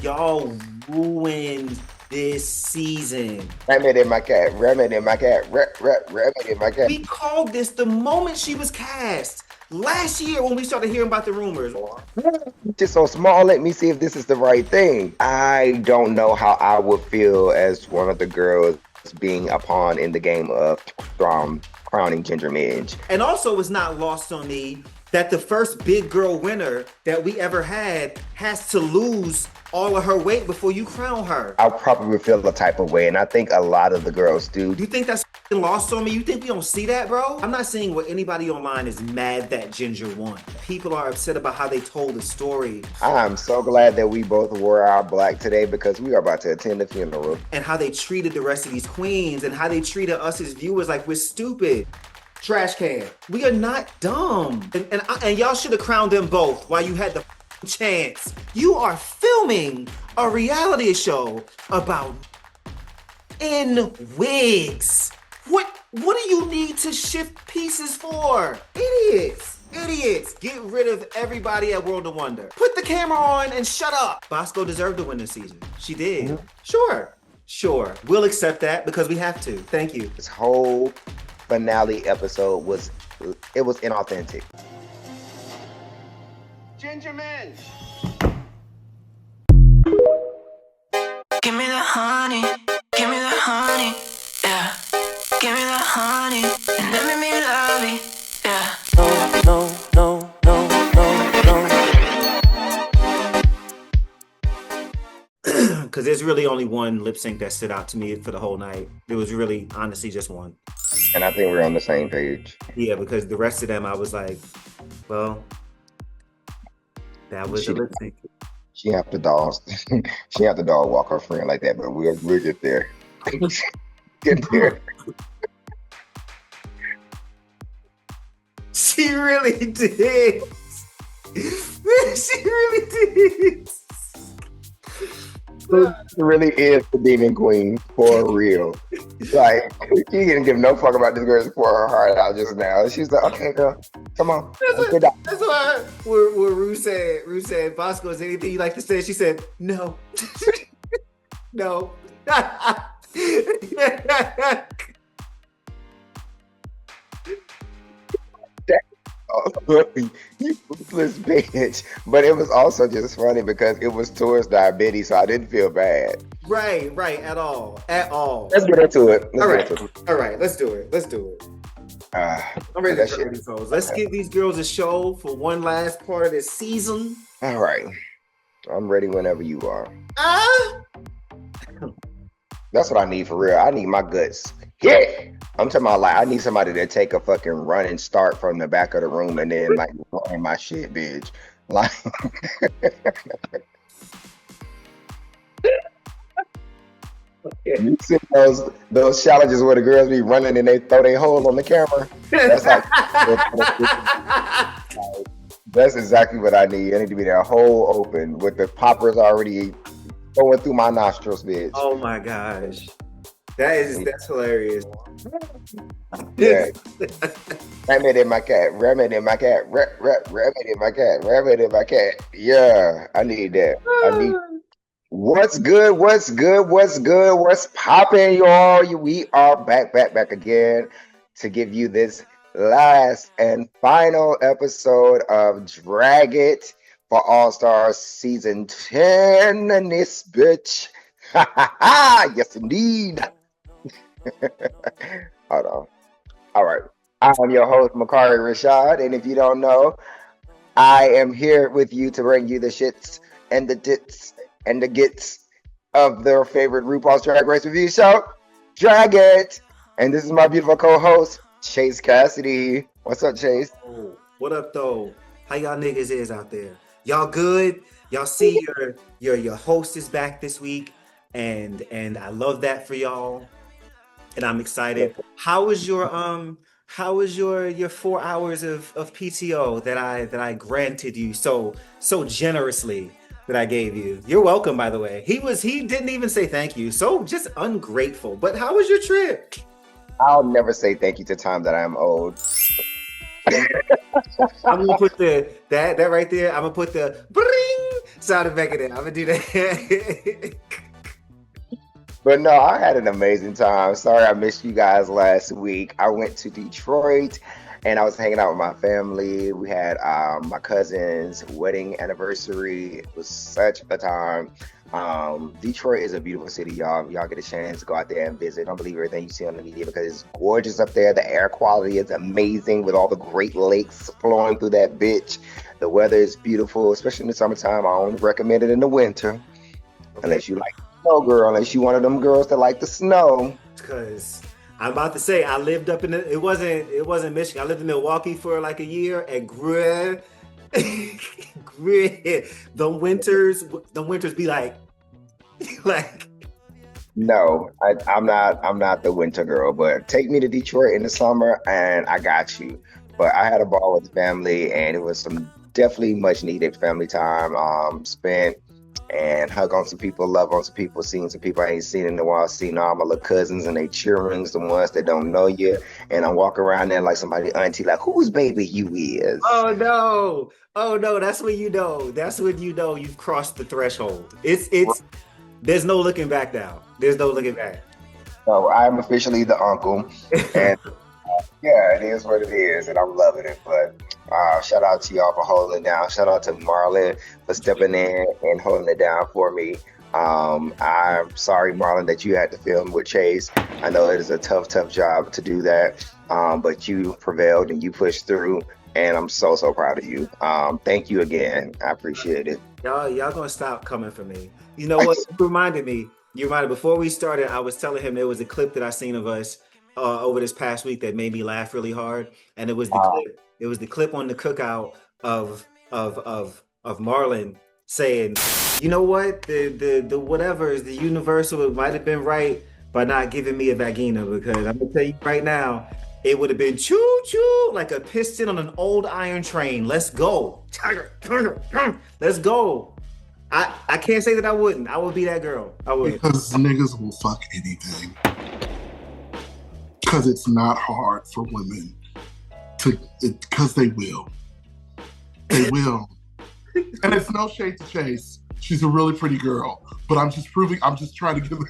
y'all ruined this season. Rabbit in my cat. Rabbit in my cat. Rabbit in my cat. We called this the moment she was cast. Last year when we started hearing about the rumors. Just so small, let me see if this is the right thing. I don't know how I would feel as one of the girls being a pawn in the game of crowning Ginger Midge. And also, it's not lost on me that the first big girl winner that we ever had has to lose all of her weight before you crown her. I'll probably feel a type of way, and I think a lot of the girls do. You think that's lost on me? You think we don't see that, bro? I'm not saying what anybody online is mad that Ginger won. People are upset about how they told the story. I'm so glad that we both wore our black today because we are about to attend the funeral. And how they treated the rest of these queens and how they treated us as viewers like we're stupid. Trash can. We are not dumb. And y'all should have crowned them both while you had the chance. You are filming a reality show about in wigs. What do you need to shift pieces for? Idiots. Get rid of everybody at World of Wonder. Put the camera on and shut up. Bosco deserved to win this season. She did. Mm-hmm. Sure. We'll accept that because we have to. Thank you. This whole finale episode was inauthentic. Ginger Midge. Give me the honey, yeah. Give me the honey, and let me love it, yeah. No. Because there's really only one lip sync that stood out to me for the whole night. There was really, honestly, just one. And I think we're on the same page. Yeah, because the rest of them, I was like, well, that was the lip sync. She have to dog walk her friend like that, but we'll get there. Get there. She really did. She really did. It really is the demon queen for real. Like, she didn't give no fuck about this girl's pour her heart out just now. She's like, okay, girl, come on. That's why where Rue said, Bosco, is there anything you like to say? She said, no. No. You ruthless bitch. But it was also just funny because it was towards diabetes, so I didn't feel bad. Right, at all. Let's get into it. All right, let's do it. I'm ready to these hoes. Let's give these girls a show for one last part of this season. All right. I'm ready whenever you are. That's what I need for real. I need my guts. Yeah. I'm talking about like I need somebody to take a fucking run and start from the back of the room and then like run my shit, bitch. Like you see those challenges where the girls be running and they throw their hole on the camera. That's like that's exactly what I need. I need to be there hole open with the poppers already going through my nostrils, bitch. Oh my gosh. That's hilarious. Yeah. Rabbit in my cat. Rabbit in my cat. Rabbit in my cat. Rabbit in my cat. Yeah, I need that. What's good? What's popping, y'all? We are back again to give you this last and final episode of Drag It for All Stars Season 10 in this bitch. Yes, indeed. Hold on. All right. I'm your host, Mukari Rashad, and if you don't know, I am here with you to bring you the shits and the tits and the gits of their favorite RuPaul's Drag Race review show, Drag It. And this is my beautiful co-host, Chase Cassidy. What's up, Chase? Oh, what up, though? How y'all niggas is out there? Y'all good? Y'all see your host is back this week, and I love that for y'all. And I'm excited. How was your 4 hours of PTO that I granted you so generously that I gave you? You're welcome, by the way. He didn't even say thank you. So just ungrateful. But how was your trip? I'll never say thank you to time that I am old. I'm gonna put that right there. I'm gonna put the bring Shout out to Megan. I'm gonna do that. But no, I had an amazing time. Sorry I missed you guys last week. I went to Detroit and I was hanging out with my family. We had my cousin's wedding anniversary. It was such a time. Detroit is a beautiful city, y'all. Y'all get a chance to go out there and visit. Don't believe everything you see on the media because it's gorgeous up there. The air quality is amazing with all the Great Lakes flowing through that bitch. The weather is beautiful, especially in the summertime. I only recommend it in the winter, unless you like snow girl, unless you one of them girls that like the snow. Because I'm about to say I lived up in it wasn't Michigan. I lived in Milwaukee for like a year and grit. The winters be like No, I'm not the winter girl, but take me to Detroit in the summer and I got you. But I had a ball with the family and it was some definitely much needed family time spent and hug on some people, love on some people, seeing some people I ain't seen in a while, seeing all my little cousins and they children, the ones that don't know you. And I'm walking around there like somebody auntie, like, whose baby you is? oh no, that's when you know. That's when you know you've crossed the threshold. It's there's no looking back now. There's no looking back. So I'm officially the uncle. And yeah, it is what it is, and I'm loving it. But shout out to y'all for holding it down. Shout out to Marlon for stepping in and holding it down for me. I'm sorry, Marlon, that you had to film with Chase. I know it is a tough job to do that, but you prevailed and you pushed through, and I'm so proud of you. Thank you again. I appreciate it. Y'all gonna stop coming for me. You know what? You reminded before we started, I was telling him there was a clip that I seen of us over this past week that made me laugh really hard. And it was the clip. It was the clip on the Cookout of Marlon saying, you know what? The whatever is the universal, it might have been right by not giving me a vagina, because I'm gonna tell you right now, it would have been choo-choo like a piston on an old iron train. Let's go. Let's go. I can't say that I wouldn't. I would be that girl. I would. Because niggas will fuck anything. Because it's not hard for women because they will. They will. And it's no shade to Chase. She's a really pretty girl. But I'm just trying to give her.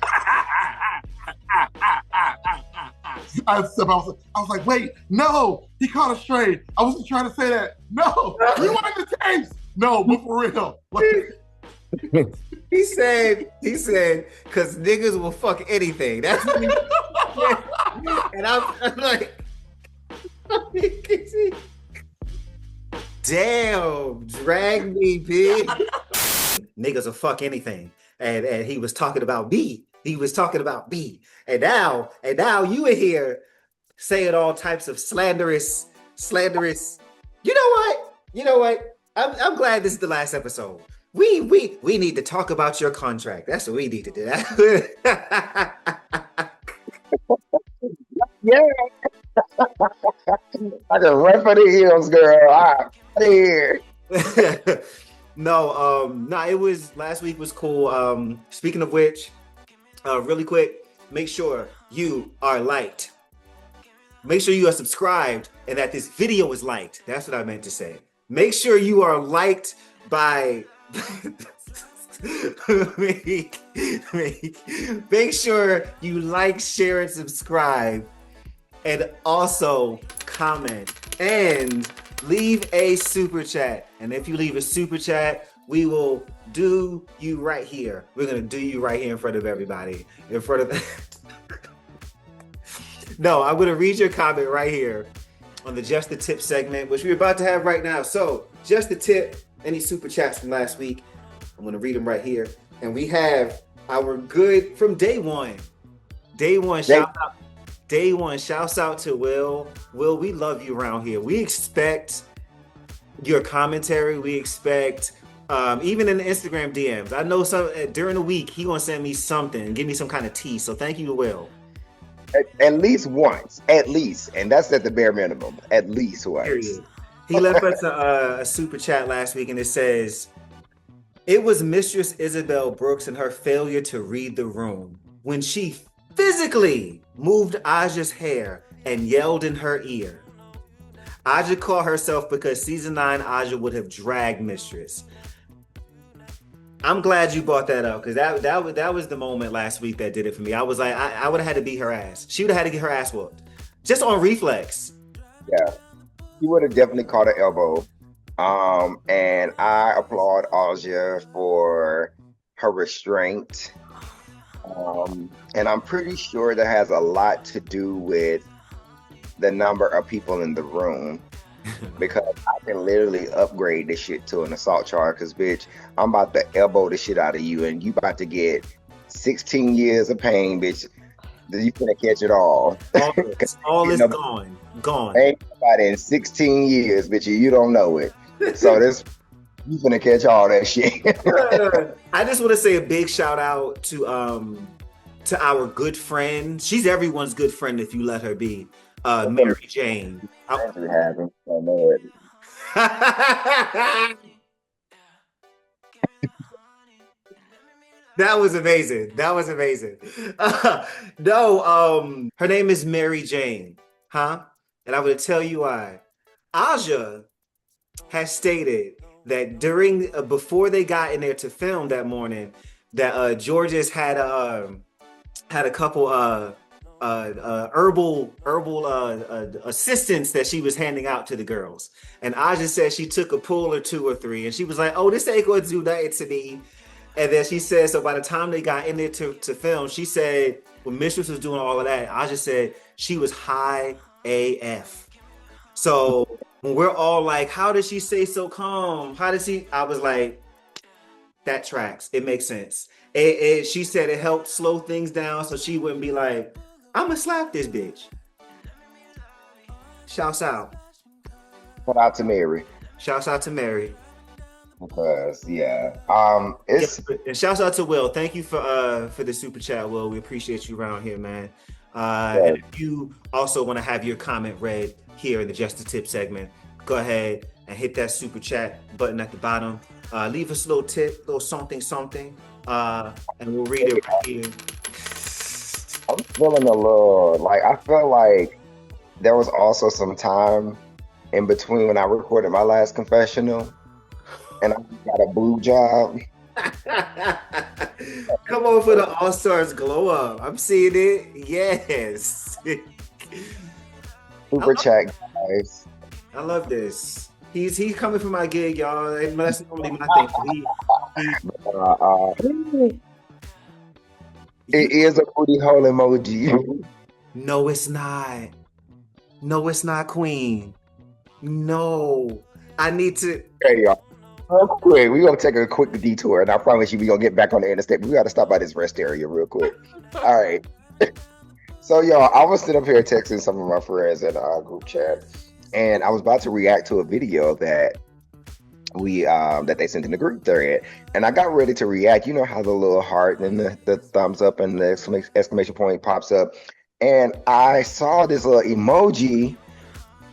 I was like, wait, no, he caught a stray. I wasn't trying to say that. No, rewind the tapes. No, but for real. He said, because niggas will fuck anything. That's what he said. And I'm like, damn, drag me, bitch. Niggas will fuck anything. And he was talking about me. He was talking about me. And now you in here saying all types of slanderous. You know what? I'm glad this is the last episode. We need to talk about your contract. That's what we need to do. Yeah. I just run for the hills, girl. Out here. No, it was last week was cool. Speaking of which, really quick, make sure you are liked. Make sure you are subscribed and that this video is liked. That's what I meant to say. Make sure you are liked by make sure you like, share, and subscribe, and also comment and leave a super chat. And if you leave a super chat, we will do you right here. We're gonna do you right here in front of everybody. No, I'm gonna read your comment right here on the Just the Tip segment, which we're about to have right now. So, Just the Tip, any super chats from last week, I'm gonna read them right here. And we have our good from day one. Shouts out to Will. Will, we love you around here. We expect your commentary. We expect, even in the Instagram DMs. I know some during the week, he gonna send me something, give me some kind of tea. So thank you to Will. At least once, and that's at the bare minimum. At least once. Period. He left us a super chat last week, and it says, "It was Mistress Isabel Brooks and her failure to read the room when she physically moved Aja's hair and yelled in her ear. Aja caught herself because season 9 Aja would have dragged Mistress." I'm glad you brought that up because that was the moment last week that did it for me. I was like, I would have had to beat her ass. She would have had to get her ass whooped just on reflex. Yeah, he would have definitely caught an elbow. And I applaud Aja for her restraint. And I'm pretty sure that has a lot to do with the number of people in the room. Because I can literally upgrade this shit to an assault charge. Because, bitch, I'm about to elbow the shit out of you, and you about to get 16 years of pain, bitch. You finna catch it all. All is gone. Ain't nobody in 16 years, bitch. You don't know it. So you finna catch all that shit. I just want to say a big shout out to our good friend. She's everyone's good friend if you let her be. Mary Jane. That was amazing. No, her name is Mary Jane, huh? And I'm going to tell you why. Aja has stated that before they got in there to film that morning, that Georges had a couple herbal assistants that she was handing out to the girls, and Aja said she took a pull or 2 or 3, and she was like, "Oh, this ain't going to do nothing to me." And then she said, so by the time they got in there to film, she said when Mistress was doing all of that, Aja said she was high AF. So when we're all like, how did she say so calm? I was like, that tracks. It makes sense. She said it helped slow things down so she wouldn't be like, I'm gonna slap this bitch. Shouts out. Shout out to Mary. Shouts out to Mary. Because and shouts out to Will. Thank you for the super chat, Will. We appreciate you around here, man. And if you also want to have your comment read here in the Just the Tip segment, go ahead and hit that super chat button at the bottom. Leave us a little tip, little something, and we'll read it right here. I'm feeling a little like I felt like there was also some time in between when I recorded my last confessional and I got a boob job. Come on for the All Stars glow up. I'm seeing it. Yes. Super chat, guys. I love this. He's coming for my gig, y'all. That's normally my thing. It is a booty hole emoji. No, it's not. No, it's not, Queen. No. I need to. Hey, y'all. Real quick, we're going to take a quick detour, and I promise you we're going to get back on the interstate. We got to stop by this rest area real quick. All right. So, y'all, I was sitting up here texting some of my friends in our group chat, and I was about to react to a video that that they sent in the group thread, and I got ready to react. You know how the little heart and the thumbs up and the exclamation point pops up, and I saw this little emoji,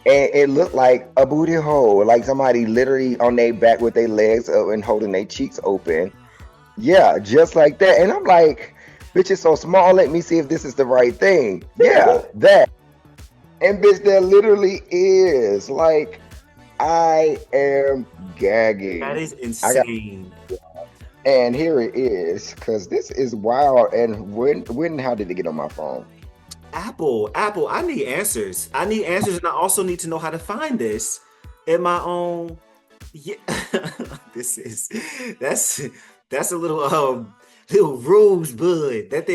and it looked like a booty hole, like somebody literally on their back with their legs up and holding their cheeks open. Yeah, just like that. And I'm like, bitch, it's so small. Let me see if this is the right thing. Yeah, that. And bitch, that literally is. Like, I am gagging. That is insane. And here it is, because this is wild. And how did it get on my phone? Apple, I need answers. And I also need to know how to find this in my own. Yeah, that's a little rosebud. That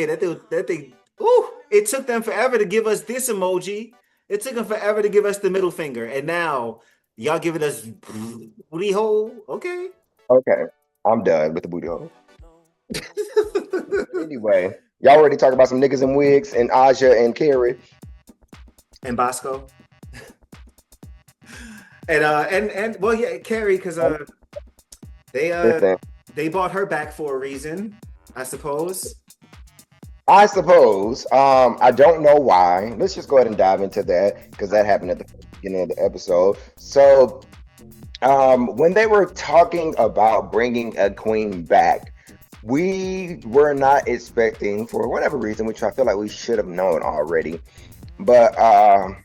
thing. Ooh, it took them forever to give us this emoji. It took them forever to give us the middle finger, and now y'all giving us booty hole. Okay, I'm done with the booty hole. Anyway. Y'all already talking about some niggas in wigs and Aja and Carrie. And Bosco. and well, yeah, Carrie, because they bought her back for a reason, I suppose. I don't know why. Let's just go ahead and dive into that, because that happened at the beginning of the episode. So when they were talking about bringing a queen back, we were not expecting, for whatever reason, which I feel like we should have known already. But I'm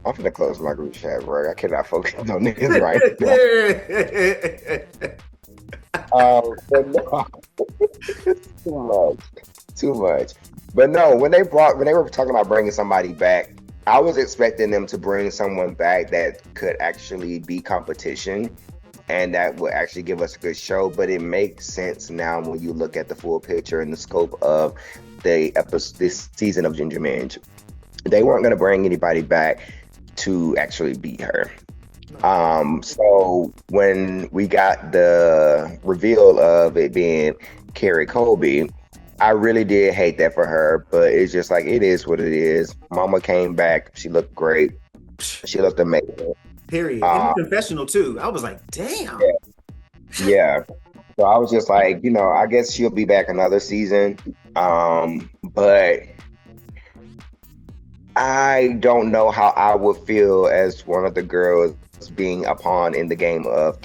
gonna close my group chat, bro. I cannot focus on this right now. But no, too much. But no, when they were talking about bringing somebody back, I was expecting them to bring someone back that could actually be competition and that would actually give us a good show. But it makes sense now when you look at the full picture and the scope of this season of Ginger Minj. They weren't going to bring anybody back to actually beat her. So when we got the reveal of it being Carrie Colby, I really did hate that for her, but it's just like, it is what it is. Mama came back. She looked great. She looked amazing. Period. In the confessional too. I was like, damn. Yeah. So I was just like, I guess she'll be back another season. But I don't know how I would feel as one of the girls being a pawn in the game of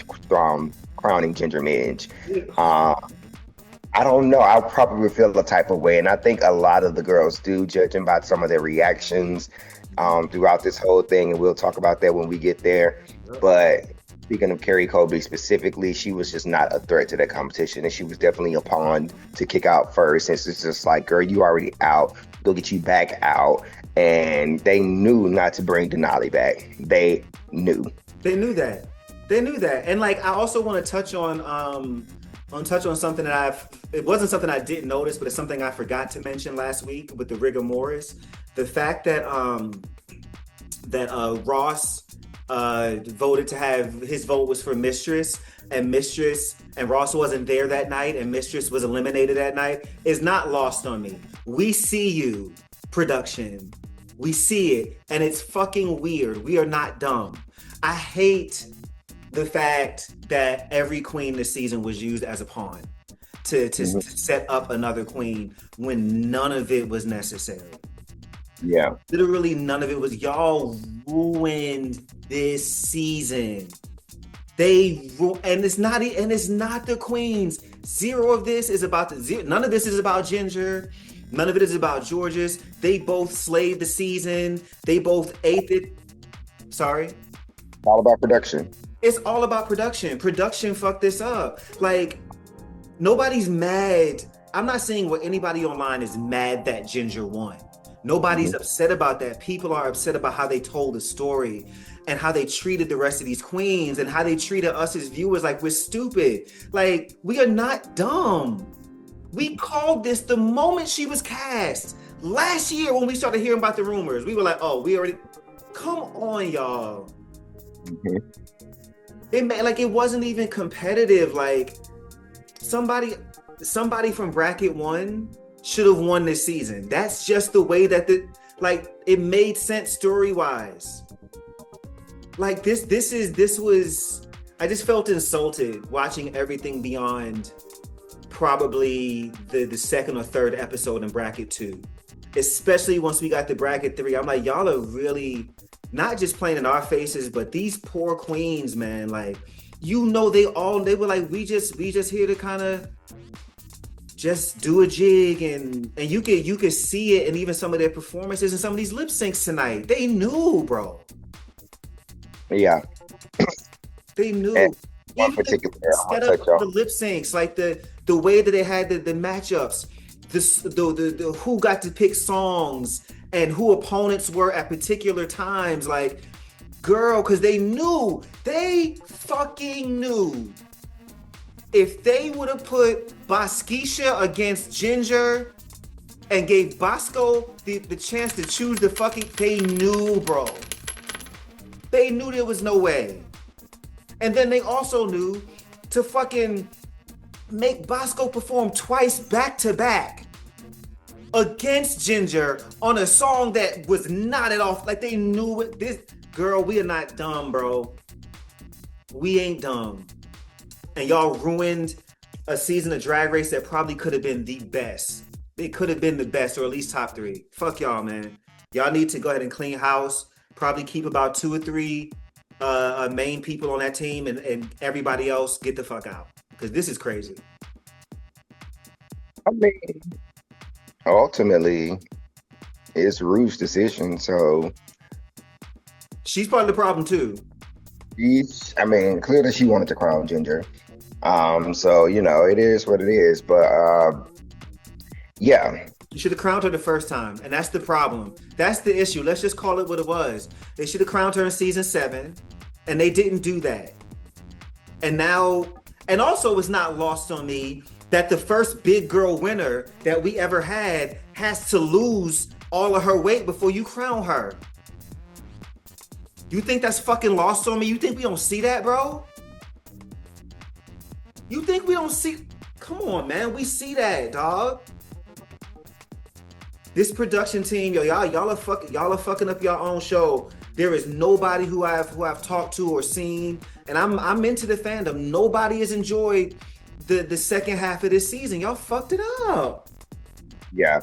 crowning Ginger Minj. I don't know. I'll probably feel the type of way. And I think a lot of the girls do, judging by some of their reactions throughout this whole thing. And we'll talk about that when we get there. But speaking of Carrie Colby specifically, she was just not a threat to that competition. And she was definitely a pawn to kick out first. And it's just like, girl, you already out. Go get you back out. And they knew not to bring Denali back. They knew. They knew that. And like, I also want to touch on something that it wasn't something I didn't notice, but it's something I forgot to mention last week with the rigor mortis. The fact that Ross voted to have his vote was for Mistress, and Ross wasn't there that night, and Mistress was eliminated that night, is not lost on me. We see you, production. We see it, and it's fucking weird. We are not dumb. I hate the fact that every queen this season was used as a pawn to set up another queen when none of it was necessary. Yeah. Literally none of it was. Y'all ruined this season. And it's not the queens. None of this is about Ginger. None of it is about Georges. They both slayed the season. They both ate it. Sorry? All about production. It's all about production. Production fucked this up. Like, nobody's mad. I'm not saying what anybody online is mad that Ginger won. Nobody's upset about that. People are upset about how they told the story and how they treated the rest of these queens and how they treated us as viewers like we're stupid. Like, we are not dumb. We called this the moment she was cast. Last year when we started hearing about the rumors, we were like, oh, we already... Come on, y'all. It wasn't even competitive. Like, somebody from bracket 1 should have won this season. That's just the way that it made sense story-wise. Like, this was I just felt insulted watching everything beyond probably the second or third episode in bracket 2. Especially once we got to bracket 3. I'm like, y'all are really not just playing in our faces, but these poor queens, man. Like, they were like, we just here to kind of just do a jig, and you could see it in even some of their performances and some of these lip syncs tonight. They knew, bro. Yeah. They knew. And one particular the lip syncs, like the way that they had the matchups, the who got to pick songs and who opponents were at particular times, like, girl, because they fucking knew. If they would have put Boskisha against Ginger and gave Bosco the chance to choose they knew, bro. They knew there was no way. And then they also knew to fucking make Bosco perform twice back to back against Ginger on a song that was not at all, like, they knew it. This girl, we are not dumb, bro. We ain't dumb. And y'all ruined a season of Drag Race that probably could have been the best. It could have been the best, or at least top 3. Fuck y'all, man. Y'all need to go ahead and clean house. Probably keep about 2 or 3 main people on that team, and everybody else get the fuck out. Because this is crazy. I mean, ultimately, it's Rue's decision, so... She's part of the problem, too. Clearly she wanted to crown Ginger. So it is what it is. But yeah. You should have crowned her the first time, and that's the problem. That's the issue. Let's just call it what it was. They should have crowned her in season 7, and they didn't do that. And now, and also it's not lost on me that the first big girl winner that we ever had has to lose all of her weight before you crown her. You think that's fucking lost on me? You think we don't see that, bro? You think we don't see? Come on, man. We see that, dog. This production team, y'all are fucking up your own show. There is nobody who I've talked to or seen, and I'm into the fandom. Nobody has enjoyed the second half of this season. Y'all fucked it up. Yeah,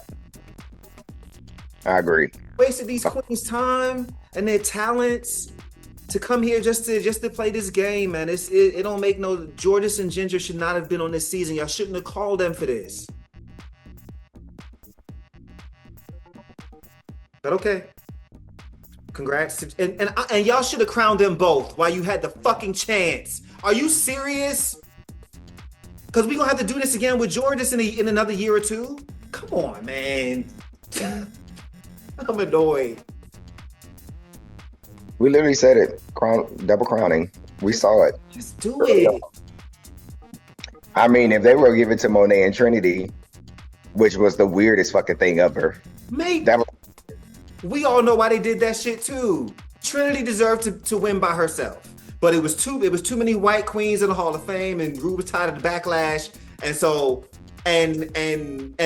I agree. Wasted these queens' time and their talents to come here just to play this game, man. It don't make no. Jordan and Ginger should not have been on this season. Y'all shouldn't have called them for this. But okay. Congrats. And y'all should have crowned them both while you had the fucking chance. Are you serious? Because we're going to have to do this again with Jordan in another year or two? Come on, man. I'm annoyed. We literally said it. Double crowning. We saw it. Just do it. I mean, if they were to give it to Monet and Trinity, which was the weirdest fucking thing ever. Mate. We all know why they did that shit too. Trinity deserved to win by herself, but it was too many white queens in the Hall of Fame, and Rue was tired of the backlash, and so and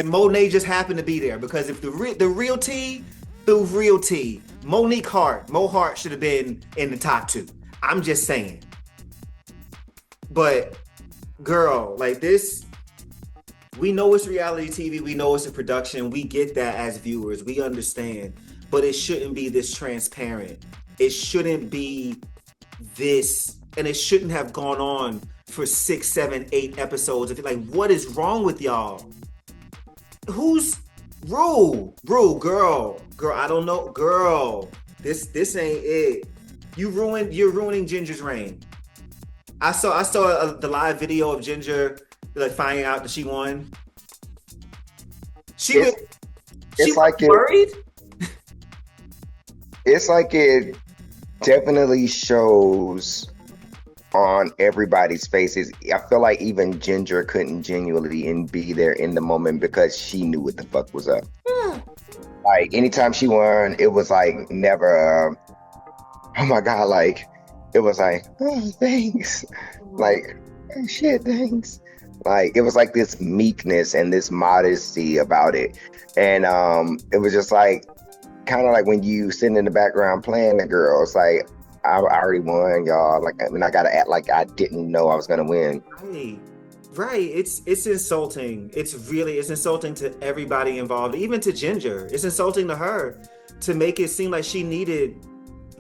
Monet just happened to be there because if the real T, Monique Hart, Mo Hart should have been in the top 2. I'm just saying. But girl, like this, we know it's reality TV, we know it's a production, we get that as viewers, we understand. But it shouldn't be this transparent. It shouldn't be this, and it shouldn't have gone on for 6, 7, 8 episodes. Like, what is wrong with y'all? Who's Rue, girl, I don't know, girl. This ain't it. You're ruining Ginger's reign. I saw the live video of Ginger like finding out that she won. She was worried. It's like it definitely shows on everybody's faces. I feel like even Ginger couldn't genuinely be there in the moment because she knew what the fuck was up. Like anytime she won, it was like never, oh my God, like it was like, oh, thanks. Like, oh, shit, thanks. Like it was like this meekness and this modesty about it. And it was just like, kind of like when you sitting in the background playing the girl, it's like, I already won, y'all. Like, I mean, I gotta act like I didn't know I was gonna win. Right. It's insulting. It's insulting to everybody involved, even to Ginger. It's insulting to her to make it seem like she needed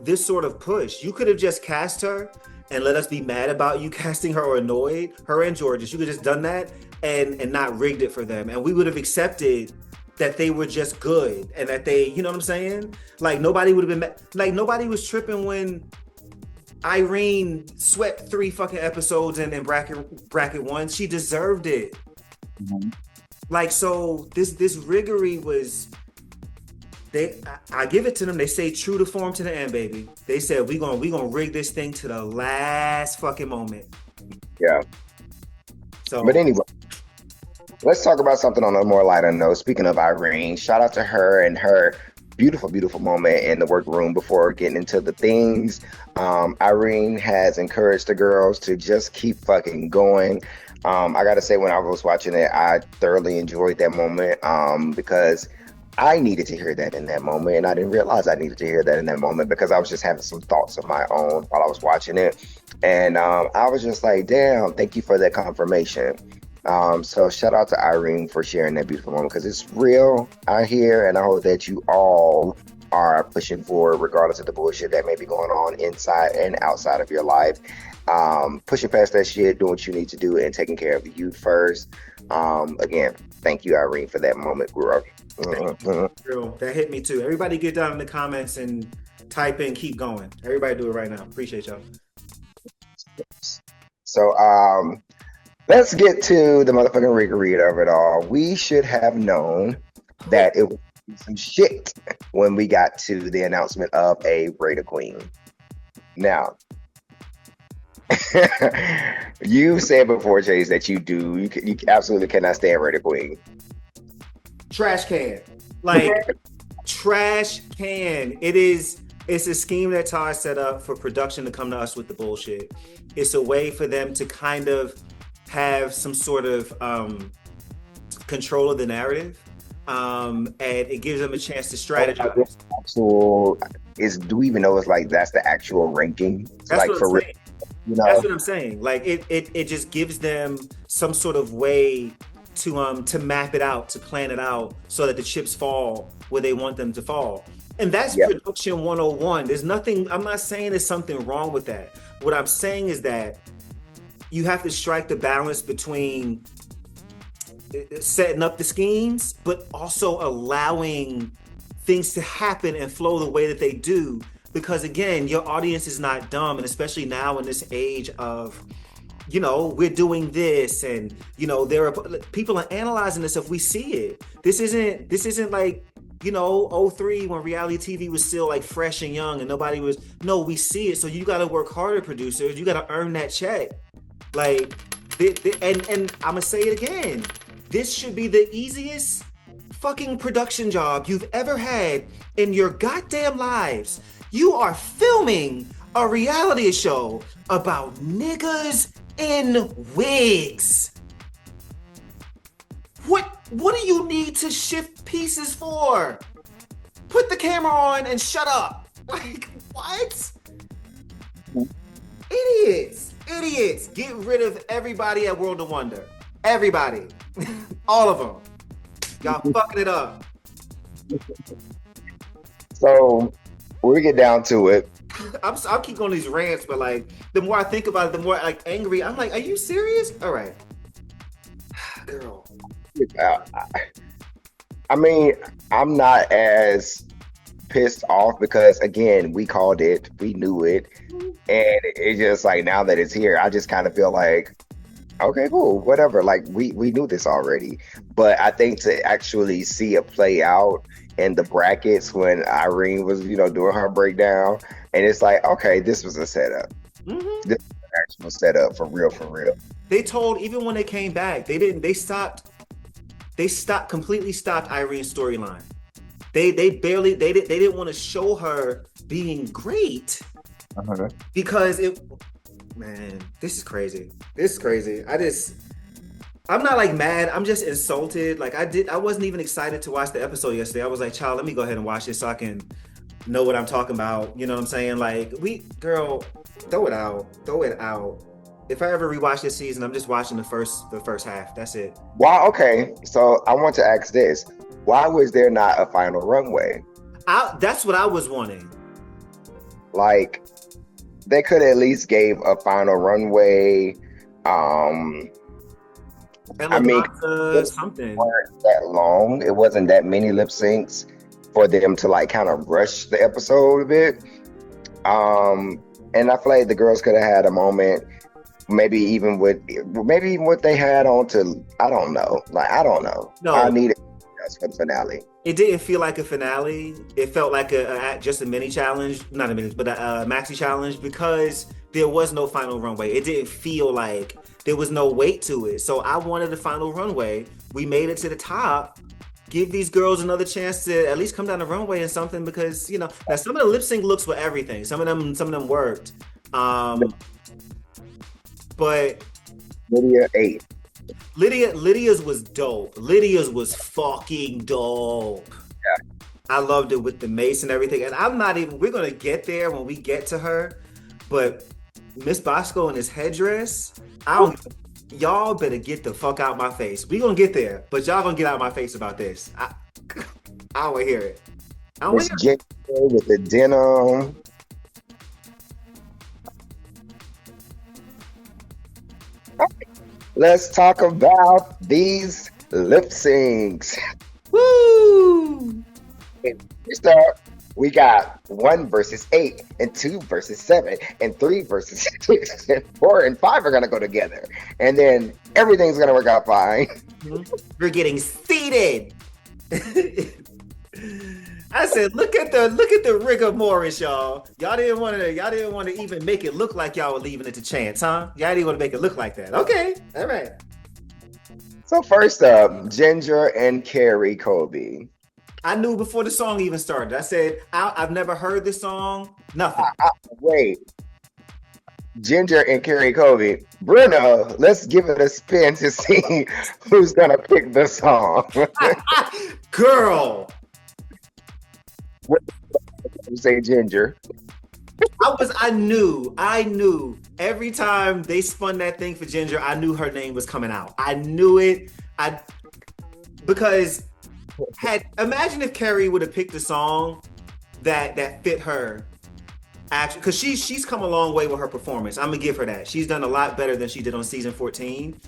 this sort of push. You could have just cast her and let us be mad about you casting her or annoyed, her and Georges. You could have just done that and not rigged it for them. And we would have accepted that they were just good and that they, you know what I'm saying? Like nobody would have been like nobody was tripping when Irene swept 3 fucking episodes in bracket 1. She deserved it. Mm-hmm. Like, so this riggery was, I give it to them. They say true to form to the end, baby. They said we gonna rig this thing to the last fucking moment. Yeah. So, but anyway, let's talk about something on a more lighter note. Speaking of Irene, shout out to her and her beautiful, beautiful moment in the workroom before getting into the things. Irene has encouraged the girls to just keep fucking going. I gotta say, when I was watching it, I thoroughly enjoyed that moment because I needed to hear that in that moment, and I didn't realize I needed to hear that in that moment because I was just having some thoughts of my own while I was watching it. And I was just like, damn, thank you for that confirmation. So shout out to Irene for sharing that beautiful moment because it's real out here, and I hope that you all are pushing forward regardless of the bullshit that may be going on inside and outside of your life. Pushing past that shit, doing what you need to do, and taking care of you first. Again, thank you, Irene, for that moment, girl. Mm-hmm. That hit me too. Everybody get down in the comments and type in, keep going. Everybody do it right now. Appreciate y'all. So, Let's get to the motherfucking rigmarole of it all. We should have known that it would be some shit when we got to the announcement of a Raider Queen. Now, you said before, Chase, that you absolutely cannot stand Raider Queen. Trash can. Like, trash can. It's a scheme that Tar set up for production to come to us with the bullshit. It's a way for them to kind of have some sort of control of the narrative. And it gives them a chance to strategize. Do we even know it's like that's the actual ranking? That's like what for I'm real, saying. you know? That's what I'm saying. Like it just gives them some sort of way to map it out, to plan it out, so that the chips fall where they want them to fall. And that's production 101. There's nothing. I'm not saying there's something wrong with that. What I'm saying is that you have to strike the balance between setting up the schemes, but also allowing things to happen and flow the way that they do. Because again, your audience is not dumb, and especially now in this age of, we're doing this, and there are people are analyzing this if we see it. This isn't like 03 when reality TV was still like fresh and young and nobody was. No, we see it. So you got to work harder, producers. You got to earn that check. Like, and I'm gonna say it again. This should be the easiest fucking production job you've ever had in your goddamn lives. You are filming a reality show about niggas in wigs. What do you need to shift pieces for? Put the camera on and shut up. Like, what? Idiots. Get rid of everybody at World of Wonder. Everybody. All of them. Y'all fucking it up. So when we get down to it, I'll keep going these rants, but like the more I think about it, the more like angry. I'm like, are you serious? All right, girl. I mean, I'm not as pissed off because again, we called it, we knew it, and it's just like now that it's here, I just kind of feel like, okay, cool, whatever. Like we knew this already, but I think to actually see it play out in the brackets when Irene was, doing her breakdown, and it's like, okay, this was a setup. Mm-hmm. This was an actual setup for real. They told, even when they came back, they completely stopped Irene's storyline. They didn't want to show her being great because this is crazy. I'm not like mad. I'm just insulted. Like I wasn't even excited to watch the episode yesterday. I was like, child, let me go ahead and watch this so I can know what I'm talking about. You know what I'm saying? Like, girl, throw it out. If I ever rewatch this season, I'm just watching the first half. That's it. Wow. Okay. So I want to ask this: why was there not a final runway? That's what I was wanting. Like, they could at least gave a final runway. I mean, something weren't that long. It wasn't that many lip syncs for them to like kind of rush the episode a bit. And I feel like the girls could have had a moment, maybe even what they had on to, I don't know. No, I needed for the finale. It didn't feel like a finale. It felt like just a mini challenge, not a mini, but a maxi challenge, because there was no final runway. It didn't feel like there was no weight to it. So I wanted a final runway. We made it to the top. Give these girls another chance to at least come down the runway and something, because now some of the lip sync looks were everything. Some of them worked. But Lydia 8. Lydia's was dope. Lydia's was fucking dope. Yeah. I loved it with the mace and everything. And we're gonna get there when we get to her. But Miss Bosco in his headdress, y'all better get the fuck out my face. We gonna get there, but y'all gonna get out my face about this. I don't wanna hear it. Miss J with the denim. Let's talk about these lip syncs. Woo! We got 1 versus 8, and 2 versus 7, and 3 versus 6, and 4 and 5 are gonna go together, and then everything's gonna work out fine. We're getting seated. I said, look at the rigor mortis, y'all. Y'all didn't want to even make it look like y'all were leaving it to chance, huh? Y'all didn't want to make it look like that. Okay, all right. So first up, Ginger and Carrie Colby. I knew before the song even started. I said, I've never heard this song. Nothing. Wait. Ginger and Carrie Colby. Bruno, let's give it a spin to see who's gonna pick the song. Girl. What you say, Ginger? I knew every time they spun that thing for Ginger, I knew her name was coming out. I knew it. Because imagine if Carrie would have picked a song that fit her. Actually, because she's come a long way with her performance. I'm gonna give her that. She's done a lot better than she did on season 14.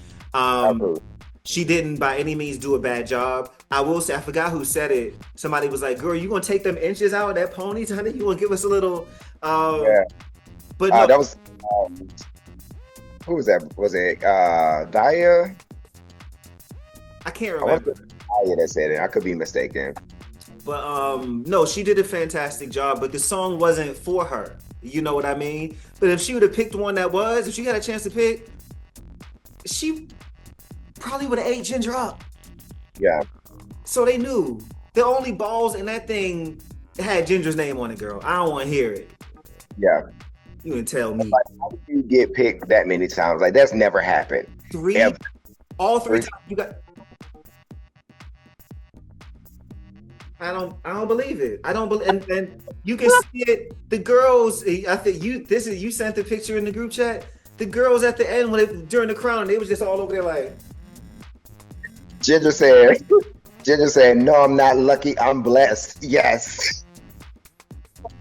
She didn't by any means do a bad job. I will say, I forgot who said it. Somebody was like, girl, you gonna take them inches out of that pony, honey? You gonna give us a little yeah. But no. That was who was that? Was it Daya? I can't remember. Daya that said it. I could be mistaken. But no, she did a fantastic job, but the song wasn't for her. You know what I mean? But if she would have picked one that was, if she got a chance to pick, she probably would have ate Ginger up. Yeah. So they knew. The only balls in that thing had Ginger's name on it, girl. I don't want to hear it. Yeah. You can tell me. Like, how do you get picked that many times? Like, that's never happened. All three times you got. I don't believe it. I don't believe, and you can see it. The girls, I think you sent the picture in the group chat. The girls at the end during the crown, they was just all over there like. Ginger said, no, I'm not lucky. I'm blessed. Yes.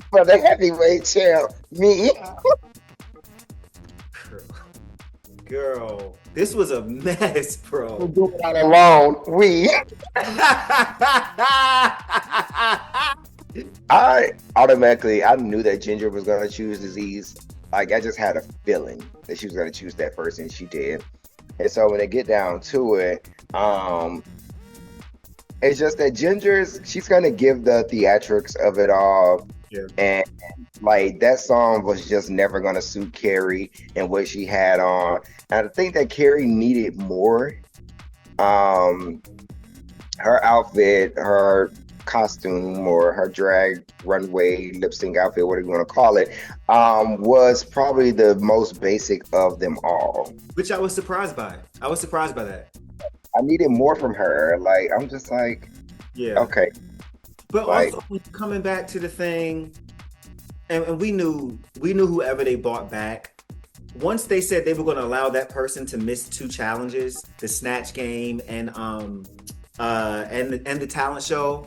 For the heavyweight champ, me. Girl, this was a mess, bro. We're doing it alone. I knew that Ginger was going to choose disease. Like, I just had a feeling that she was going to choose that first, and she did. And so when they get down to it, it's just that she's going to give the theatrics of it all. Yeah. And like that song was just never going to suit Carrie and what she had on. And I think that Carrie needed more. Her outfit, her costume, or her drag runway lip sync outfit, whatever you want to call it, was probably the most basic of them all. Which I was surprised by. I was surprised by that. I needed more from her. Like, I'm just like, yeah, okay. But like, also coming back to the thing, and we knew whoever they brought back. Once they said they were going to allow that person to miss 2 challenges, the snatch game and the talent show,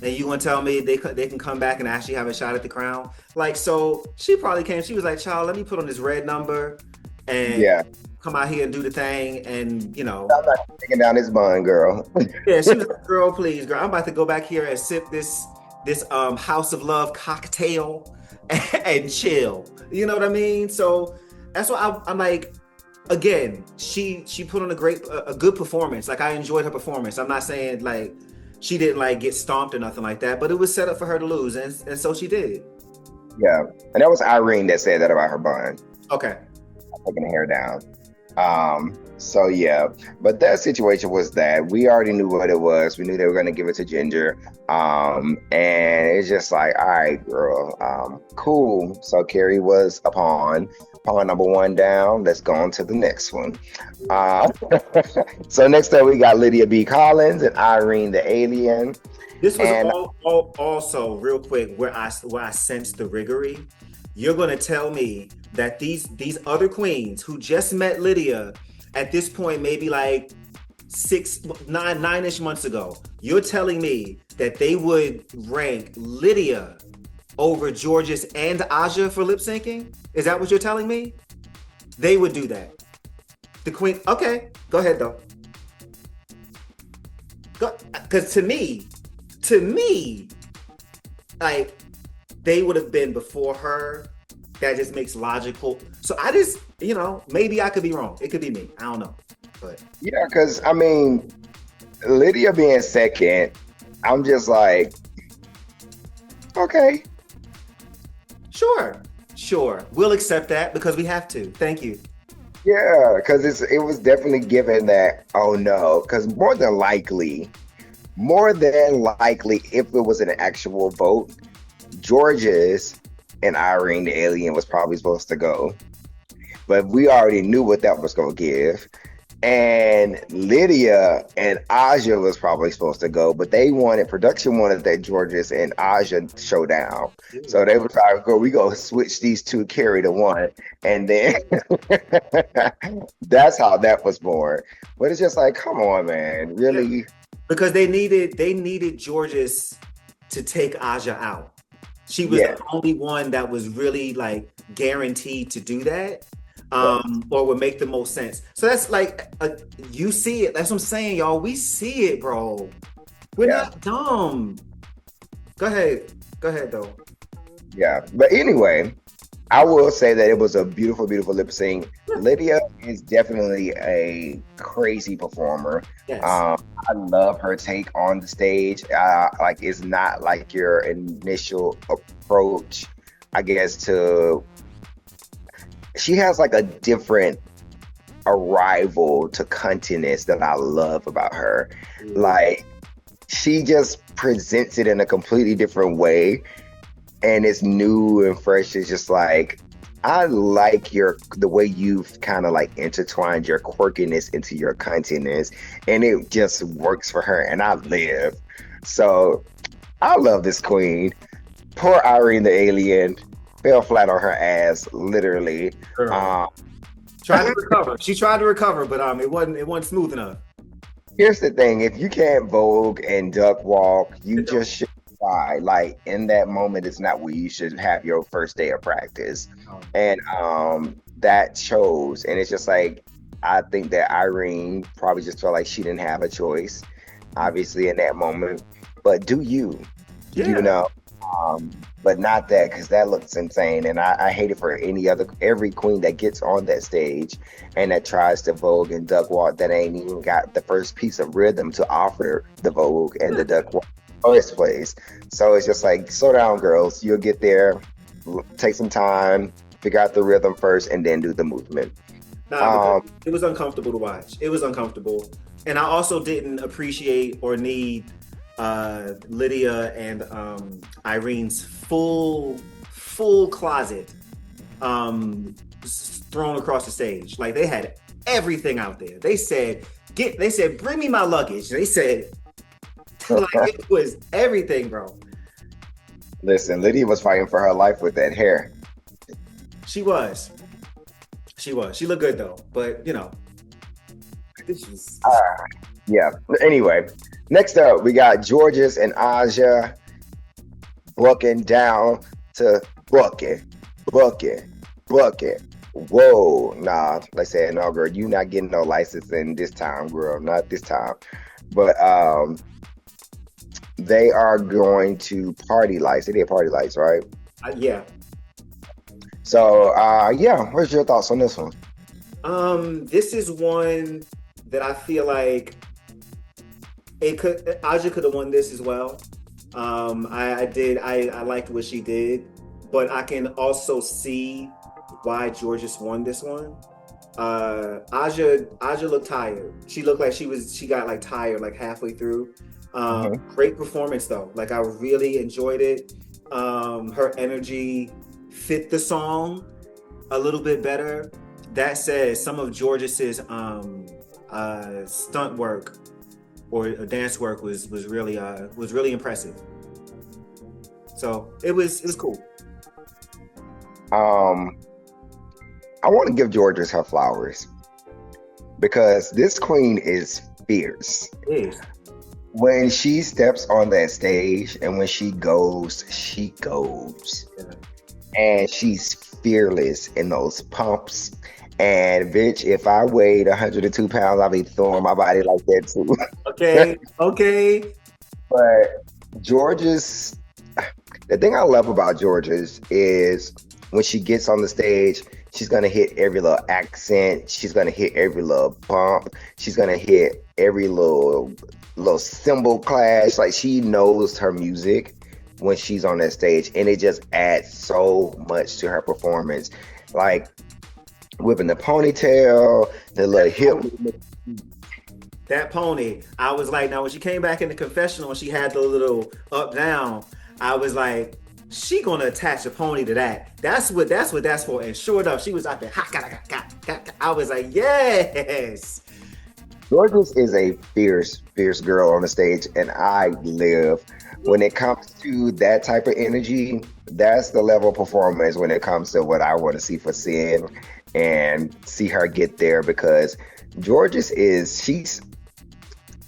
and you want to tell me they can come back and actually have a shot at the crown? Like, so she probably came. She was like, "Child, let me put on this red number and come out here and do the thing." And I'm not taking down this bun, girl. Yeah, she was like, "Girl, please, girl, I'm about to go back here and sip this House of Love cocktail and chill." You know what I mean? So that's why I'm like, again, she put on a good performance. Like, I enjoyed her performance. I'm not saying like she didn't like get stomped or nothing like that, but it was set up for her to lose, and so she did. Yeah, and that was Irene that said that about her bun. Okay, taking the hair down. So yeah, but that situation was that we already knew what it was. We knew they were going to give it to Ginger. And it's just like, all right, girl, cool. So Carrie was a pawn number 1 down. Let's go on to the next one. So next up we got Lydia B. Collins and Irene the Alien. This was also real quick where I sensed the riggery. You're going to tell me that these other queens who just met Lydia at this point, maybe like 9-ish months ago, you're telling me that they would rank Lydia over Georges and Aja for lip syncing? Is that what you're telling me? They would do that. The queen. Okay, go ahead though. Because to me, like they would have been before her. That just makes logical. So I just, maybe I could be wrong. It could be me. I don't know. But Yeah, because I mean, Lydia being second, I'm just like, okay. Sure. We'll accept that because we have to. Thank you. Yeah, because it was definitely given that, oh no, because more than likely, if it was an actual vote, George's and Irene the alien was probably supposed to go. But we already knew what that was going to give. And Lydia and Aja was probably supposed to go, but production wanted that Georges and Aja showdown. So they were trying to we go switch these two, carry the one. And then that's how that was born. But it's just like, come on, man, really? Yeah. Because they needed Georges to take Aja out. She was the only one that was really like guaranteed to do that. Or would make the most sense. So that's like, you see it. That's what I'm saying, y'all. We see it, bro. We're not dumb. Go ahead, though. Yeah, but anyway, I will say that it was a beautiful, beautiful lip sync. Lydia is definitely a crazy performer. Yes. I love her take on the stage. Like, it's not like your initial approach, I guess, to... She has like a different arrival to cuntiness that I love about her. Like, she just presents it in a completely different way, and it's new and fresh. It's just like, I like the way you've kind of like intertwined your quirkiness into your cuntiness, and it just works for her, and I live. So I love this queen. Poor Irene the alien fell flat on her ass, literally. Tried to recover. She tried to recover, but it wasn't smooth enough. Here's the thing: if you can't vogue and duck walk, you just should try. Like, in that moment, it's not where you should have your first day of practice, and that shows. And it's just like, I think that Irene probably just felt like she didn't have a choice, obviously, in that moment. But do you? But not that, because that looks insane, and I hate it for every queen that gets on that stage and that tries to vogue and duck walk that ain't even got the first piece of rhythm to offer the vogue and the duck walk in the first place. So it's just like, slow down, girls. You'll get there. Take some time, figure out the rhythm first, and then do the movement. It was uncomfortable to watch. It was uncomfortable, and I also didn't appreciate or need Lydia and Irene's full closet thrown across the stage. Like, they had everything out there. They said, bring me my luggage. They said, like, it was everything, bro. Listen, Lydia was fighting for her life with that hair. She was. She looked good though, but this was. Yeah. Anyway, next up, we got Georges and Aja bucking down to bucket. Whoa, nah. Like I said, no, girl, you not getting no licensing this time, girl. Not this time. But they are going to party lights. They did party lights, right? Yeah. So, what's your thoughts on this one? This is one that I feel like Aja could have won this as well. I liked what she did, but I can also see why Georges won this one. Aja looked tired. She looked like she got like tired like halfway through. Great performance though. Like, I really enjoyed it. Her energy fit the song a little bit better. That said, some of Georges's stunt work or dance work was really impressive. So it was cool. I want to give Georges her flowers because this queen is fierce. Yes. When she steps on that stage and when she goes, she goes. Yeah. And she's fearless in those pumps. And bitch, if I weighed 102 pounds, I'd be throwing my body like that too. Okay. But Georges, The thing I love about Georges is when she gets on the stage, she's gonna hit every little accent. She's gonna hit every little bump. She's gonna hit every little cymbal clash. Like, she knows her music when she's on that stage, and it just adds so much to her performance. Like whipping the ponytail, the little hip movement. That pony, I was like, now when she came back in the confessional and she had the little up down, I was like, she gonna attach a pony to that. That's what that's for. And sure enough, she was out there. I was like, yes. Georges is a fierce girl on the stage, and I live. When it comes to that type of energy, that's the level of performance when it comes to what I want to see for Sin and see her get there, because Georges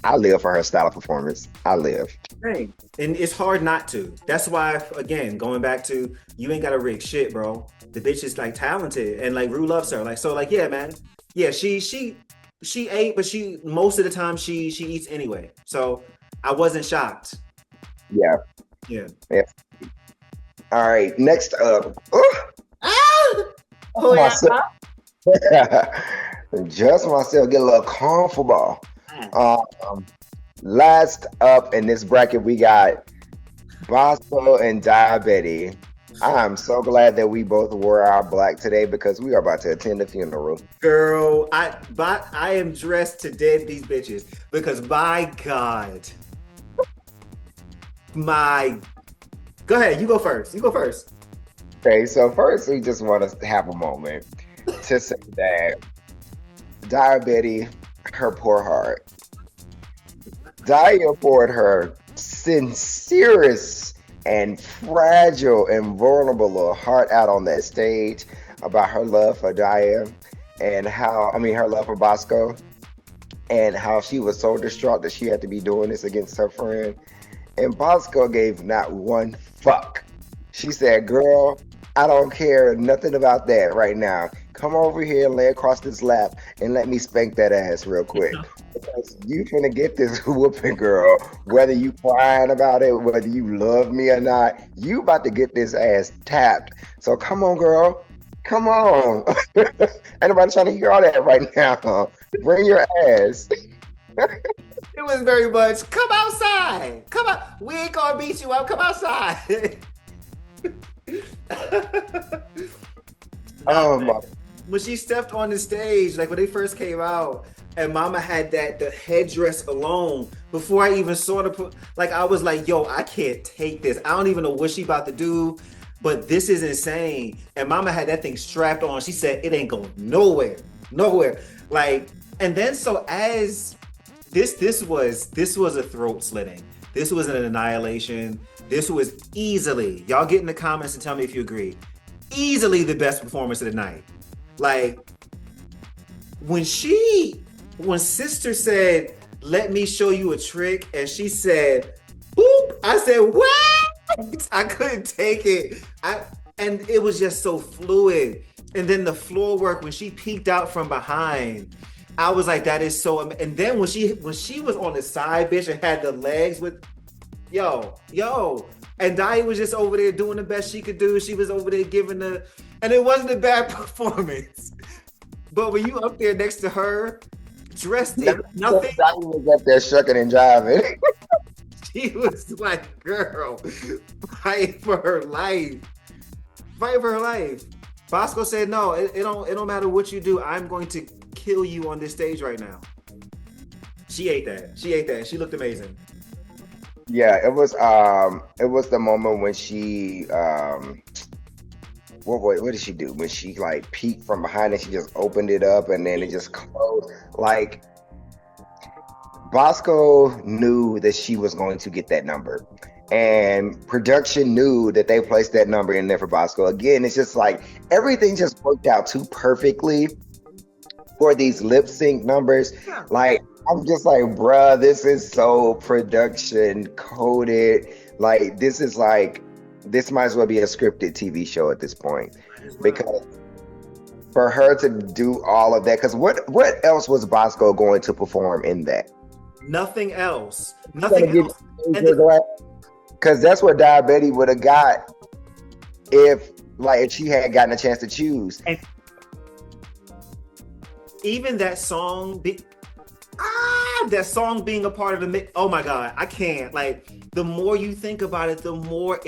I live for her style of performance. I live. Right. And it's hard not to. That's why, again, going back to, you ain't got to rig shit, bro. The bitch is like talented, and like Rue loves her. Like, so like, yeah, man. Yeah, she ate, but most of the time she eats anyway. So I wasn't shocked. Yeah. All right, next up. Just myself get a little comfortable. Last up in this bracket, we got Bosco and Diabetes. I'm so glad that we both wore our black today, because we are about to attend the funeral. Girl, I am dressed to dead these bitches, because my God. Go ahead, you go first. Okay, so first we just want to have a moment to say that Diabetes, her poor heart. Dia poured her sincerest and fragile and vulnerable little heart out on that stage about her love for Dia and her love for Bosco, and how she was so distraught that she had to be doing this against her friend. And Bosco gave not one fuck. She said, girl, I don't care nothing about that right now. Come over here and lay across this lap and let me spank that ass real quick. Because you finna get this whooping, girl. Whether you crying about it, whether you love me or not, you about to get this ass tapped. So come on, girl. Come on. Ain't nobody trying to hear all that right now. Bring your ass. It was very much, come outside. Come out. We ain't gonna beat you up. Come outside. Oh my. When she stepped on the stage, like when they first came out, and Mama had the headdress alone, before I even saw I was like, yo, I can't take this. I don't even know what she about to do, but this is insane. And Mama had that thing strapped on. She said, it ain't going nowhere. Like, and then so as this was a throat slitting. This was an annihilation. This was easily, y'all get in the comments and tell me if you agree, easily the best performance of the night. Like, when Sister said, let me show you a trick, and she said, boop, I said, what? I couldn't take it. And it was just so fluid. And then the floor work, when she peeked out from behind, I was like, that is so, and then when she was on the side, bitch, and had the legs with, yo, and Dia was just over there doing the best she could do. She was over there giving and it wasn't a bad performance. But when you up there next to her, dressed in nothing. Dia was up there shucking and jiving. She was like, girl, fight for her life. Bosco said, no, it don't matter what you do. I'm going to kill you on this stage right now. She ate that. She looked amazing. Yeah, it was the moment when she what did she do? When she like peeked from behind and she just opened it up and then it just closed. Like, Bosco knew that she was going to get that number. And production knew that they placed that number in there for Bosco. Again, it's just like everything just worked out too perfectly for these lip sync numbers. Yeah. Like, I'm just like, bruh, this is so production coded. Like, this might as well be a scripted TV show at this point. Because for her to do all of that, because what else was Bosco going to perform in that? Nothing else. Because that's what Diabetes would have got if she had gotten a chance to choose. And even that song, that song being a part of the mix. Oh my God, I can't. Like, the more you think about it, the more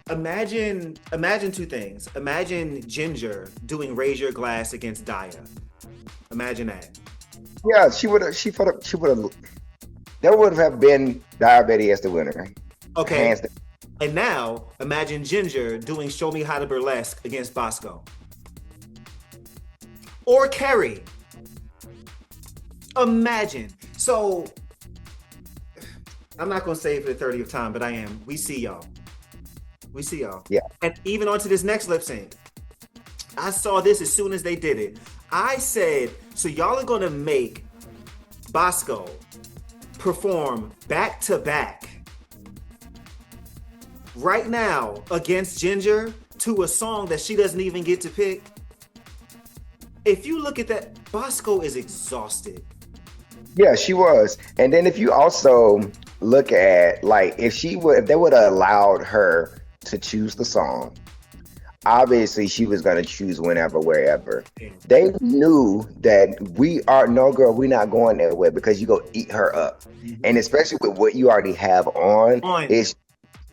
imagine two things. Imagine Ginger doing Raise Your Glass against Daya. Imagine that. Yeah, she would have. That would have been Diabetes as the winner. Okay. And now imagine Ginger doing Show Me How to Burlesque against Bosco. Or Kerry. Imagine. So, I'm not going to say it for the 30th time, but I am. We see y'all. Yeah. And even onto this next lip sync. I saw this as soon as they did it. I said, so y'all are going to make Bosco perform back to back right now against Ginger to a song that she doesn't even get to pick. If you look at that, Bosco is exhausted. Yeah, she was. And then if you also look at if they would have allowed her to choose the song, obviously she was going to choose Whenever, Wherever. They knew that we're not going that way because you go eat her up. Mm-hmm. And especially with what you already have on. It's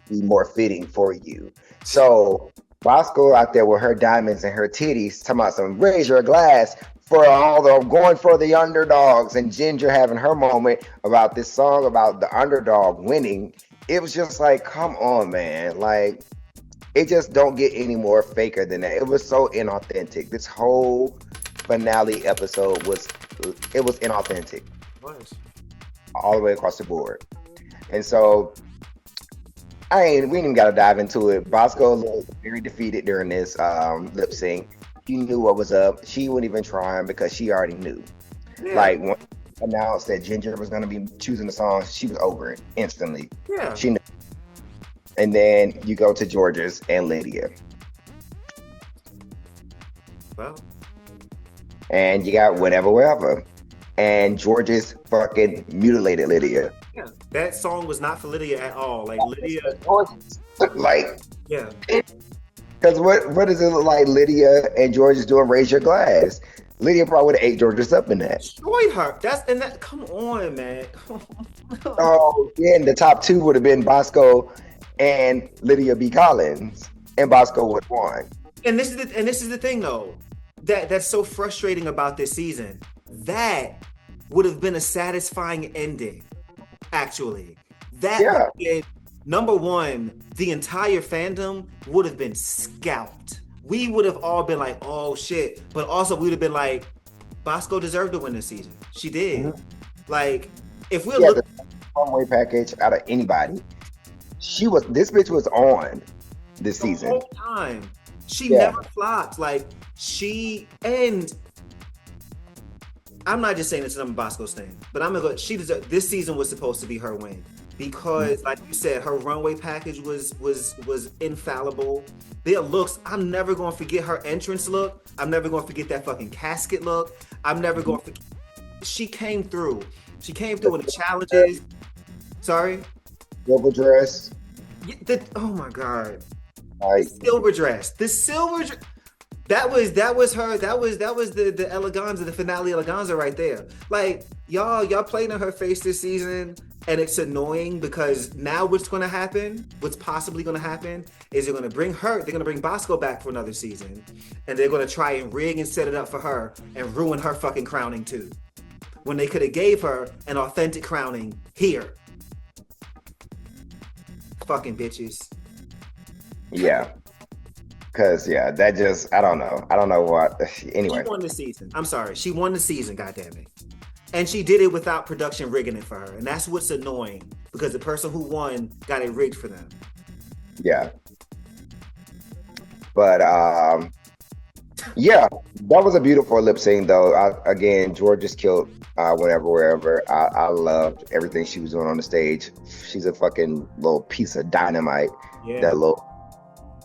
be more fitting for you. So Bosco out there with her diamonds and her titties talking about some Raise Your Glass for all the going for the underdogs, and Ginger having her moment about this song about the underdog winning. It was just like, come on, man. Like, it just don't get any more faker than that. It was so inauthentic. This whole finale episode was inauthentic. What? All the way across the board. And so we ain't even got to dive into it. Bosco was very defeated during this lip sync. She knew what was up. She wasn't even trying because she already knew. Yeah. Like, when announced that Ginger was going to be choosing the song, she was over it instantly. Yeah. She knew. And then you go to George's and Lydia. Well. And you got Whatever, Wherever. And George's fucking mutilated Lydia. Yeah. That song was not for Lydia at all. Like, Lydia. Yeah. Because what does it look like Lydia and George is doing Raise Your Glass? Lydia probably would have ate George's up in that. Destroyed her. Come on, man. Oh, yeah, and the top two would have been Bosco and Lydia B. Collins. And Bosco would have won. And this is the thing though. That's so frustrating about this season. That would have been a satisfying ending, actually. That would have been, number one, the entire fandom would have been scalped. We would have all been like, oh shit. But also we would have been like, Bosco deserved to win this season. She did. Mm-hmm. Like, if we're looking the runway package out of anybody, this bitch was on this season. The whole time. She never flopped. Like, and I'm not just saying it's another Bosco thing, but I'm gonna go. This season was supposed to be her win because, like you said, her runway package was infallible. Their looks, I'm never gonna forget her entrance look. I'm never gonna forget that fucking casket look. I'm never gonna forget. She came through. She came through in the challenges. Sorry. Silver dress. Oh my god. Right. Silver dress. The silver dress. That was her. That was the eleganza, the finale eleganza right there. Like, y'all playing in her face this season, and it's annoying because now what's possibly gonna happen is they're gonna bring Bosco back for another season, and they're gonna try and rig and set it up for her and ruin her fucking crowning too. When they could have gave her an authentic crowning here. Fucking bitches. Yeah. Because, that just, I don't know what. Anyway. She won the season. I'm sorry. She won the season, goddammit. And she did it without production rigging it for her. And that's what's annoying because the person who won got it rigged for them. Yeah. But, that was a beautiful lip sync, though. Again, George just killed Whenever, Wherever. I loved everything she was doing on the stage. She's a fucking little piece of dynamite. Yeah. That little.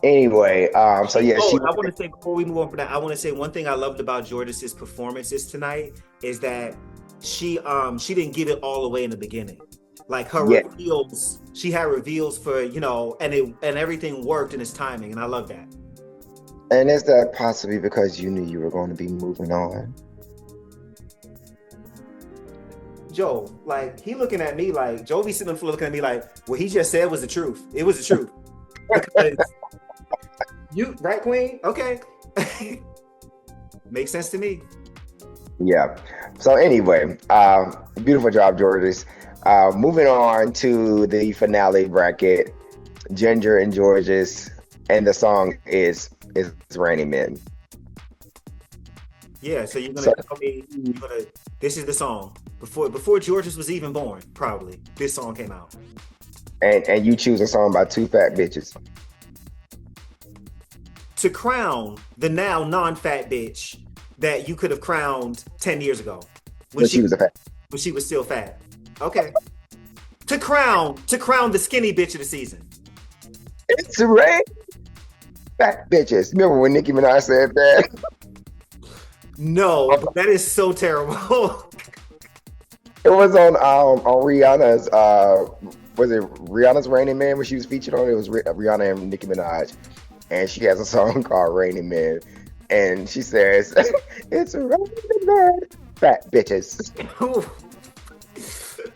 Anyway, I want to say before we move on from that, I want to say one thing I loved about Jordan's performances tonight is that she didn't give it all away in the beginning. Like her Yeah. reveals, she had reveals for, you know, and everything worked in its timing, and I love that. And is that possibly because you knew you were going to be moving on? Joe, like, he looking at me like, Joe be sitting on the floor looking at me like, what he just said was the truth. It was the truth. Because you, right, Queen? Okay. Makes sense to me. Yeah. So anyway, beautiful job, Georges. Moving on to the finale bracket, Ginger and Georges, and the song is Raining Men. Yeah, so you're gonna tell me this is the song. Before Georges was even born, probably, this song came out. And you choose a song by two fat bitches. To crown the now non-fat bitch that you could have crowned 10 years ago. When she was a fat. When she was still fat. Okay. To crown the skinny bitch of the season. It's rain. Fat bitches. Remember when Nicki Minaj said that? No, that is so terrible. It was on Rihanna's was it Rihanna's Raining Man when she was featured on it? It was Rihanna and Nicki Minaj, and she has a song called Raining Man, and she says it's raining men, fat bitches.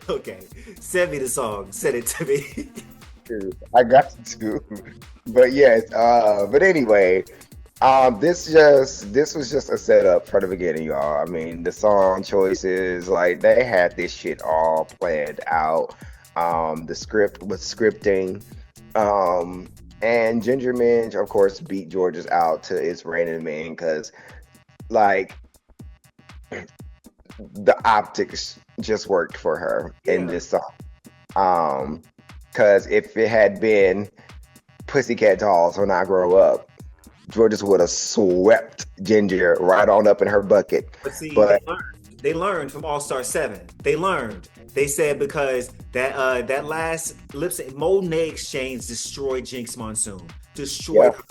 Okay, send me the song. Send it to me. I got to, but yes. But anyway, this was just a setup for the beginning, y'all. I mean, the song choices, like, they had this shit all planned out. The script was scripting, and Ginger Minj, of course, beat Georges out to It's Raining Men because, like, the optics just worked for her in this song. Because if it had been Pussycat Dolls When I Grow Up, Georges would have swept Ginger right on up in her bucket. But see, they learned from All Star 7. They learned. They said because that last lip sync, Monet Exchange destroyed Jinx Monsoon. Destroyed her.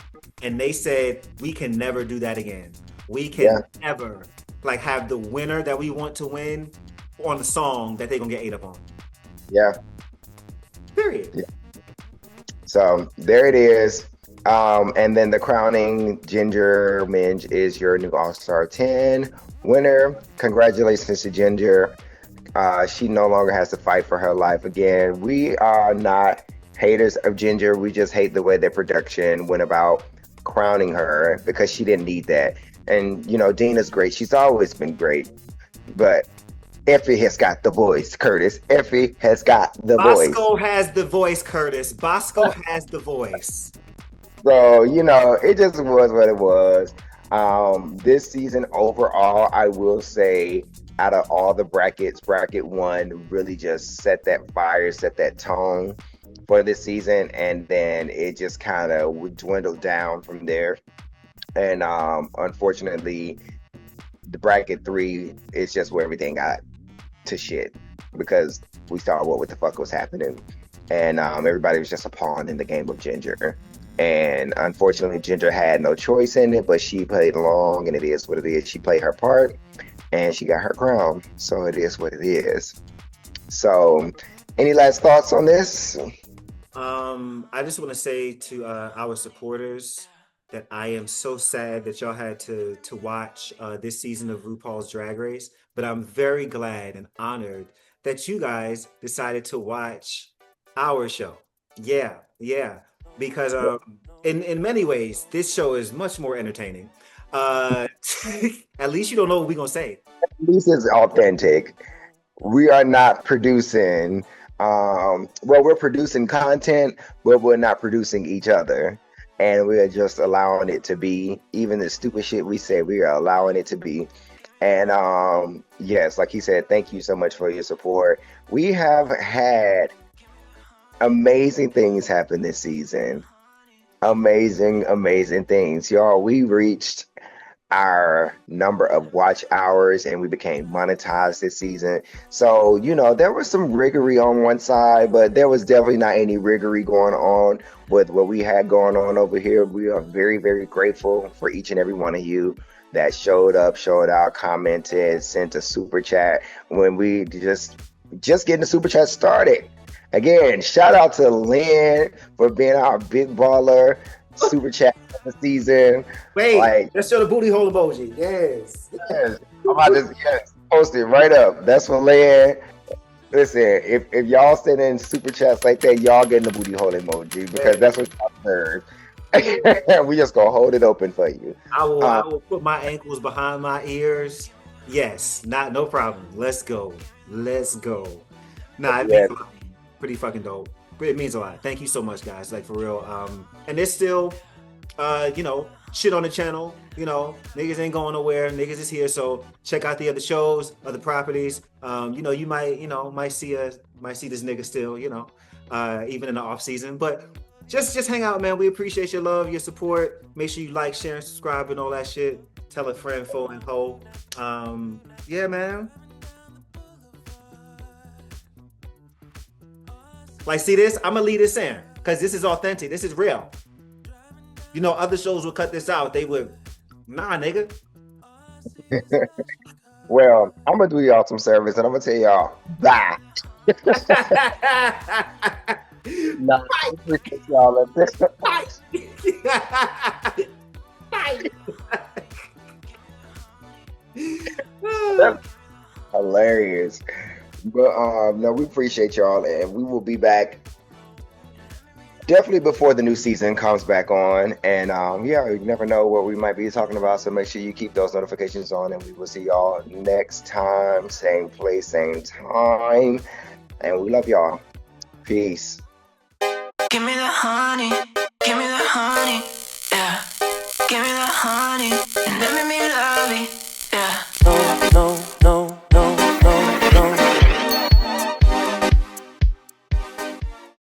And they said, we can never do that again. We can never like have the winner that we want to win on the song that they're gonna get ate up on. Yeah. Period. Yeah. So there it is. And then the crowning, Ginger Minj is your new All-Star 10 winner. Congratulations to Ginger. She no longer has to fight for her life again. We are not haters of Ginger. We just hate the way that production went about crowning her because she didn't need that. And, you know, Dina's great. She's always been great. But Effie has got the voice, Curtis. Effie has got the voice. Bosco has the voice, Curtis. Bosco has the voice. So, you know, it just was what it was. This season overall, I will say, out of all the brackets, bracket 1 really just set that fire, set that tone for this season. And then it just kind of dwindled down from there. And unfortunately, the bracket 3 is just where everything got to shit because we saw what the fuck was happening. And everybody was just a pawn in the game of Ginger. And unfortunately, Ginger had no choice in it, but she played along, and it is what it is. She played her part, and she got her crown. So it is what it is. So, any last thoughts on this? I just want to say to our supporters that I am so sad that y'all had to watch this season of RuPaul's Drag Race, but I'm very glad and honored that you guys decided to watch our show. Yeah. Because in many ways, this show is much more entertaining. At least you don't know what we're going to say. At least it's authentic. We are not producing, we're producing content, but we're not producing each other. And we are just allowing it to be. Even the stupid shit we say, we are allowing it to be. And yes, like he said, thank you so much for your support. We have had amazing things happen this season. Amazing things. Y'all, we reached our number of watch hours and we became monetized this season. So, you know, there was some riggery on one side, but there was definitely not any riggery going on with what we had going on over here. We are very, very grateful for each and every one of you that showed up, showed out, commented, sent a super chat when we just, just getting the super chat started. Again, shout out to Lynn for being our big baller super chat of the season. Wait, Like, let's show the booty hole emoji. Yes. yes, I'm about to post it right up. That's for Lynn. Listen, if y'all send in super chats like that, y'all getting the booty hole emoji because that's what y'all deserve. We just gonna hold it open for you. I will put my ankles behind my ears. Yes, no problem. Let's go. Nah, it'd be pretty fucking dope. But it means a lot. Thank you so much, guys. Like for real. And there's still shit on the channel. Niggas ain't going nowhere. Niggas is here. So check out the other shows, other properties. You might see this nigga still, even in the off season. But just hang out, man. We appreciate your love, your support. Make sure you like, share, and subscribe and all that shit. Tell a friend, foe, and hoe. Yeah, man. Like, see this? I'm gonna leave this in because this is authentic. This is real. Other shows would cut this out. They would, nah, nigga. Well, I'm gonna do y'all some service, and I'm gonna tell y'all bye. Nah, I appreciate y'all at this. Bye. Bye. That's hilarious. But no, we appreciate y'all, and we will be back definitely before the new season comes back on. And you never know what we might be talking about, so make sure you keep those notifications on, and we will see y'all next time, same place, same time. And we love y'all. Peace. Give me the honey, give me the honey.